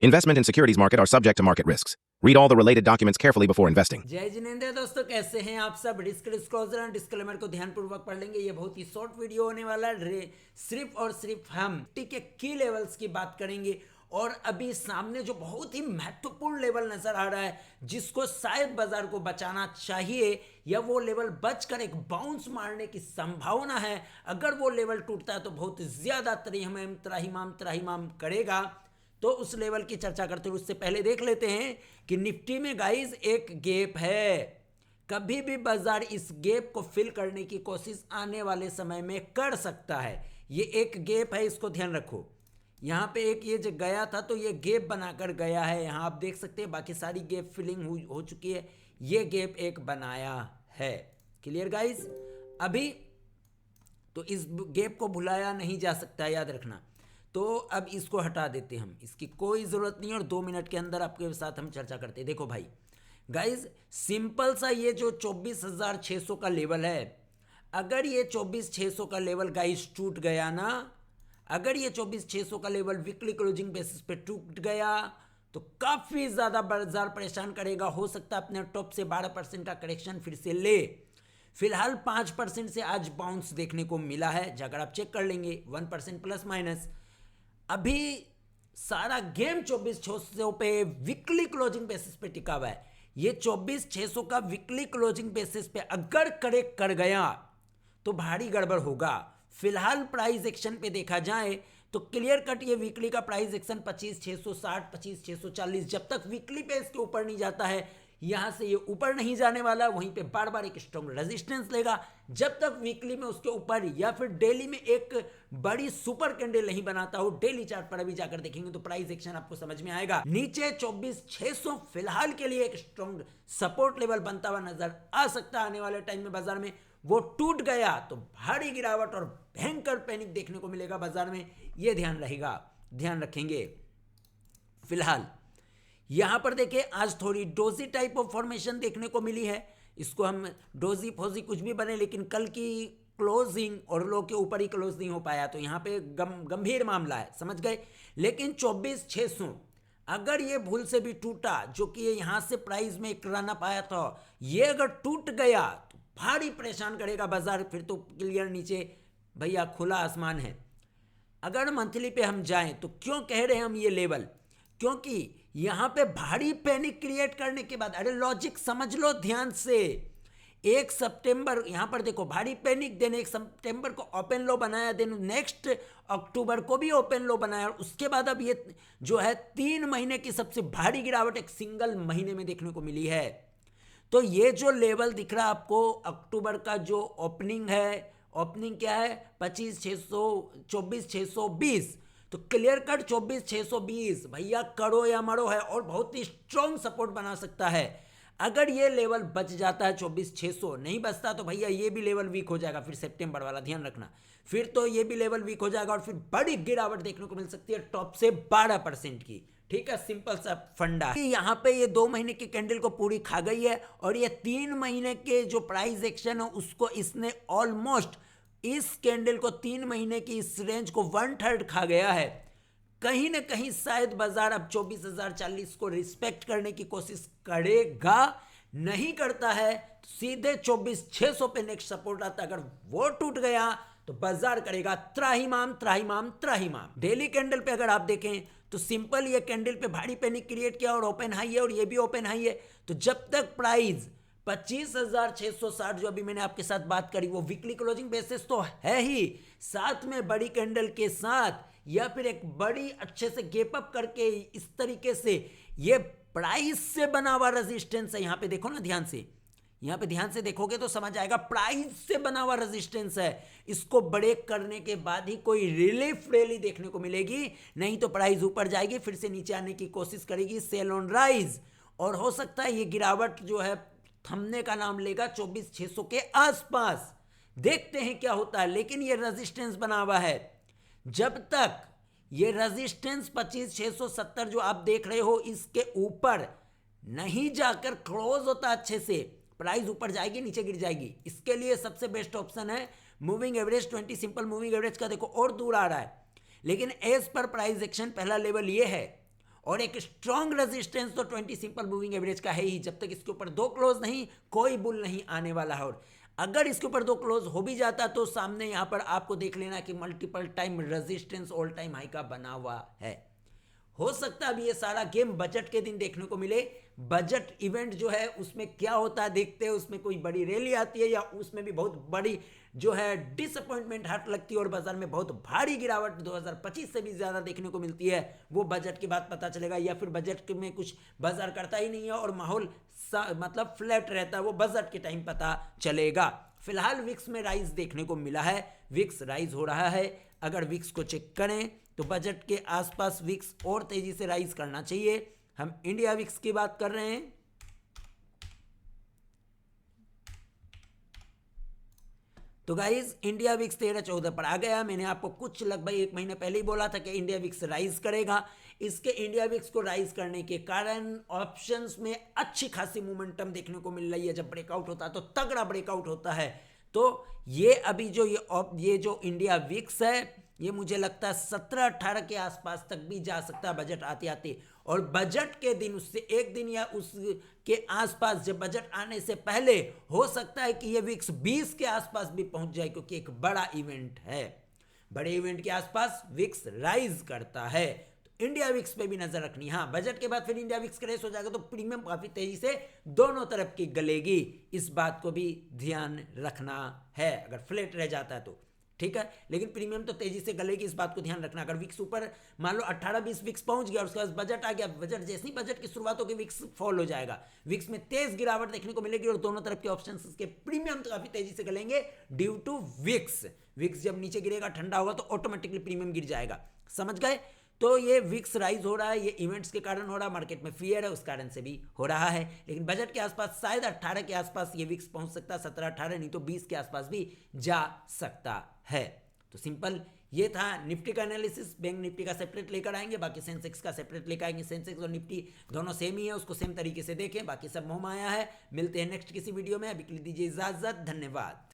Investment in securities market are subject to market risks. Read all the related documents carefully before investing. जय जिनेंद्र दोस्तों, कैसे हैं आप सब। रिस्क डिस्क्लोजर एंड डिस्क्लेमर को ध्यानपूर्वक पढ़ लेंगे। ये बहुत ही शॉर्ट वीडियो होने वाला है। सिर्फ और सिर्फ हम के की लेवल्स की बात करेंगे और अभी सामने जो बहुत ही महत्वपूर्ण लेवल नजर आ रहा है जिसको शायद बाजार को बचाना चाहिए या वो लेवल बचकर एक बाउंस मारने की संभावना है। अगर वो लेवल टूटता है तो बहुत ज्यादा त्राहिमाम करेगा। तो उस लेवल की चर्चा करते हुए उससे पहले देख लेते हैं कि निफ्टी में गाइस एक गैप है। कभी भी बाजार इस गैप को फिल करने की कोशिश आने वाले समय में कर सकता है। ये एक गैप है, इसको ध्यान रखो। यहाँ पे एक ये जो गया था तो ये गैप बनाकर गया है। यहाँ आप देख सकते हैं बाकी सारी गैप फिलिंग हो चुकी है। ये गैप एक बनाया है। Clear guys. अभी तो इस गैप को भुलाया नहीं जा सकता, याद रखना। तो अब इसको हटा देते हैं हम, इसकी कोई ज़रूरत नहीं है और 2 मिनट के अंदर आपके साथ हम चर्चा करते हैं। देखो भाई गाइज, सिंपल सा ये जो 24,600 का लेवल है, अगर ये 24,600 का लेवल गाइज टूट गया ना, अगर ये 24,600 का लेवल वीकली क्लोजिंग बेसिस पे टूट गया तो काफ़ी ज़्यादा बाजार परेशान करेगा। हो सकता है अपने टॉप से 12% का करेक्शन फिर से ले। फिलहाल 5% से आज बाउंस देखने को मिला है। अगर आप चेक कर लेंगे 1% प्लस माइनस। अभी सारा गेम 24,600 पे वीकली क्लोजिंग बेसिस पे टिका हुआ है। ये 24,600 का वीकली क्लोजिंग बेसिस पे अगर करेक्ट कर गया तो भारी गड़बड़ होगा। फिलहाल प्राइस एक्शन पे देखा जाए तो क्लियर कट ये वीकली का प्राइस एक्शन 25,660 25,640, जब तक वीकली पे इसके ऊपर नहीं जाता है यहां से ये ऊपर नहीं जाने वाला। वहीं पे बार बार एक स्ट्रॉन्ग रेजिस्टेंस लेगा। जब तक वीकली में उसके ऊपर या फिर डेली में एक बड़ी सुपर कैंडल नहीं बनाता हो, डेली चार्ट पर अभी जाकर देखेंगे तो प्राइस एक्शन आपको समझ में आएगा। नीचे 24,600 फिलहाल के लिए एक स्ट्रॉन्ग सपोर्ट लेवल बनता हुआ नजर आ सकता है आने वाले टाइम में बाजार में। वो टूट गया तो भारी गिरावट और भयंकर पैनिक देखने को मिलेगा बाजार में। ये ध्यान रहेगा, ध्यान रखेंगे। फिलहाल यहां पर देखिए आज थोड़ी डोजी टाइप ऑफ फॉर्मेशन देखने को मिली है। इसको हम डोजी फोजी कुछ भी बने, लेकिन कल की क्लोजिंग और लो के ऊपर ही क्लोज नहीं हो पाया तो यहां पे गंभीर मामला है, समझ गए। लेकिन 24,600 अगर ये भूल से भी टूटा, जो कि ये यहां से प्राइस में एक रन अप आया था, ये अगर टूट गया तो भारी परेशान करेगा बाजार। फिर तो क्लियर नीचे भैया खुला आसमान है। अगर मंथली पे हम जाएं तो क्यों कह रहे हैं हम ये लेवल, क्योंकि यहां पे भारी पैनिक क्रिएट करने के बाद, अरे लॉजिक समझ लो ध्यान से। 1 सितंबर यहां पर देखो भारी पैनिक देने 1 सितंबर को ओपन लो बनाया, देन नेक्स्ट अक्टूबर को भी ओपन लो बनाया और उसके बाद अब ये जो है 3 महीने की सबसे भारी गिरावट एक सिंगल महीने में देखने को मिली है। तो ये जो लेवल दिख रहा है आपको अक्टूबर का जो ओपनिंग है, ओपनिंग क्या है 24,620 तो क्लियर कट 24,620 भैया करो या मरो है और बहुत ही स्ट्रॉन्ग सपोर्ट बना सकता है। अगर ये लेवल बच जाता है 24,600, नहीं बचता तो भैया ये भी लेवल वीक हो जाएगा। फिर सितंबर वाला ध्यान रखना, फिर तो ये भी लेवल वीक हो जाएगा और फिर बड़ी गिरावट देखने को मिल सकती है टॉप से 12% की। ठीक है, सिंपल सा फंडा। यहाँ पे ये 2 महीने की कैंडल को पूरी खा गई है और ये 3 महीने के जो प्राइस एक्शन है उसको इसने ऑलमोस्ट, इस कैंडल को 3 महीने की इस रेंज को 1/3 खा गया है। कहीं ना कहीं शायद बाजार अब 24,040 को रिस्पेक्ट करने की कोशिश करेगा। नहीं करता है तो सीधे 24,600 पे नेक्स्ट सपोर्ट आता है। अगर वो टूट गया तो बाजार करेगा त्राहिमाम। डेली कैंडल पे अगर आप देखें तो सिंपल ये कैंडल पे भारी पैनिक क्रिएट किया और ओपन हाई है और ये भी ओपन हाई है। तो जब तक प्राइस 25,660 जो अभी मैंने आपके साथ बात करी वो वीकली क्लोजिंग बेसिस तो है ही, साथ में बड़ी कैंडल के साथ या फिर एक बड़ी अच्छे से गैप अप करके इस तरीके से ये प्राइस से बना हुआ रेजिस्टेंस है। यहां पे देखो ना ध्यान से, यहां पे ध्यान से देखोगे तो समझ आएगा प्राइस से बना हुआ रेजिस्टेंस है। इसको ब्रेक करने के बाद ही कोई रिलीफ रैली देखने को मिलेगी, नहीं तो प्राइस ऊपर जाएगी फिर से नीचे आने की कोशिश करेगी, सेल ऑन राइज। और हो सकता है ये गिरावट जो है थमने का नाम लेगा 24,600 के आसपास। देखते हैं क्या होता है। लेकिन ये रेजिस्टेंस बना हुआ है, जब तक ये रेजिस्टेंस 25,670 जो आप देख रहे हो इसके ऊपर नहीं जाकर क्लोज होता अच्छे से, प्राइस ऊपर जाएगी नीचे गिर जाएगी। इसके लिए सबसे बेस्ट ऑप्शन है moving average 20 simple moving average का देखो और दूर आ रहा है, लेकिन एज पर प्राइस एक्शन पहला लेवल ये है और एक स्ट्रॉन्ग रेजिस्टेंस तो 20 सिंपल मूविंग एवरेज का है ही। जब तक इसके ऊपर 2 क्लोज नहीं, कोई बुल नहीं आने वाला है। और अगर इसके ऊपर 2 क्लोज हो भी जाता तो सामने यहाँ पर आपको देख लेना कि multiple time resistance all time high का बना हुआ है। हो सकता है अभी ये सारा गेम बजट के दिन देखने को मिले। बजट इवेंट जो है उसमें क्या होता है देखते हैं, उसमें कोई बड़ी रैली आती है या उसमें भी बहुत बड़ी जो है डिसअपॉइंटमेंट हार्ट लगती है और बाजार में बहुत भारी गिरावट 2025 से भी ज्यादा देखने को मिलती है। वो बजट के बाद पता चलेगा, या फिर बजट में कुछ बाजार करता ही नहीं है और माहौल मतलब फ्लैट रहता है, वो बजट के टाइम पता चलेगा। फिलहाल विक्स में राइज देखने को मिला है, विक्स राइज हो रहा है। अगर विक्स को चेक करें तो बजट के आसपास विक्स और तेजी से राइज करना चाहिए। हम इंडिया विक्स की बात कर रहे हैं तो गाइज इंडिया विक्स 13-14 पर आ गया। मैंने आपको कुछ लगभग 1 महीने पहले ही बोला था कि इंडिया विक्स राइज करेगा। इसके इंडिया विक्स को राइज करने के कारण ऑप्शंस में अच्छी खासी मोमेंटम देखने को मिल रही है। जब ब्रेकआउट होता है तो तगड़ा ब्रेकआउट होता है। तो ये अभी जो ये जो इंडिया विक्स है ये मुझे लगता है 17-18 के आसपास तक भी जा सकता है बजट आते आते। और बजट के दिन उससे एक दिन या उसके आसपास जब बजट आने से पहले हो सकता है कि ये विक्स 20 के आसपास भी पहुंच जाए, क्योंकि एक बड़ा इवेंट है। बड़े इवेंट के आसपास विक्स राइज करता है तो इंडिया विक्स पे भी नजर रखनी। हाँ, बजट के बाद फिर इंडिया विक्स क्रैश हो जाएगा तो प्रीमियम काफी तेजी से दोनों तरफ की गलेगी। इस बात को भी ध्यान रखना है अगर फ्लैट रह जाता है तो, ठीक है। लेकिन प्रीमियम तो तेजी से गलेगी, इस बात को ध्यान रखना। अगर विक्स ऊपर मान लो 18-20 विक्स पहुंच गया और उसके बाद बजट आ गया, बजट जैसे ही बजट की शुरुआत होगी विक्स फॉल हो जाएगा। विक्स में तेज गिरावट देखने को मिलेगी और दोनों तरफ के ऑप्शंस के प्रीमियम तो काफी तेजी से गलेंगे ड्यू टू विक्स। विक्स जब नीचे गिरेगा, ठंडा होगा तो ऑटोमेटिकली प्रीमियम गिर जाएगा। समझ गए? तो ये विक्स राइज हो रहा है, ये इवेंट्स के कारण हो रहा है, मार्केट में फियर है उस कारण से भी हो रहा है। लेकिन बजट के आसपास शायद 18 के आसपास ये विक्स पहुंच सकता है, 17-18 नहीं तो 20 के आसपास भी जा सकता है। तो सिंपल ये था निफ्टी का एनालिसिस। बैंक निफ्टी का सेपरेट लेकर आएंगे, बाकी सेंसेक्स का सेपरेट लेकर आएंगे। सेंसेक्स और निफ्टी दोनों सेम ही है, उसको सेम तरीके से देखें। बाकी सब मोह माया है। मिलते हैं नेक्स्ट किसी वीडियो में, अभी के लिए दीजिए इजाजत। धन्यवाद।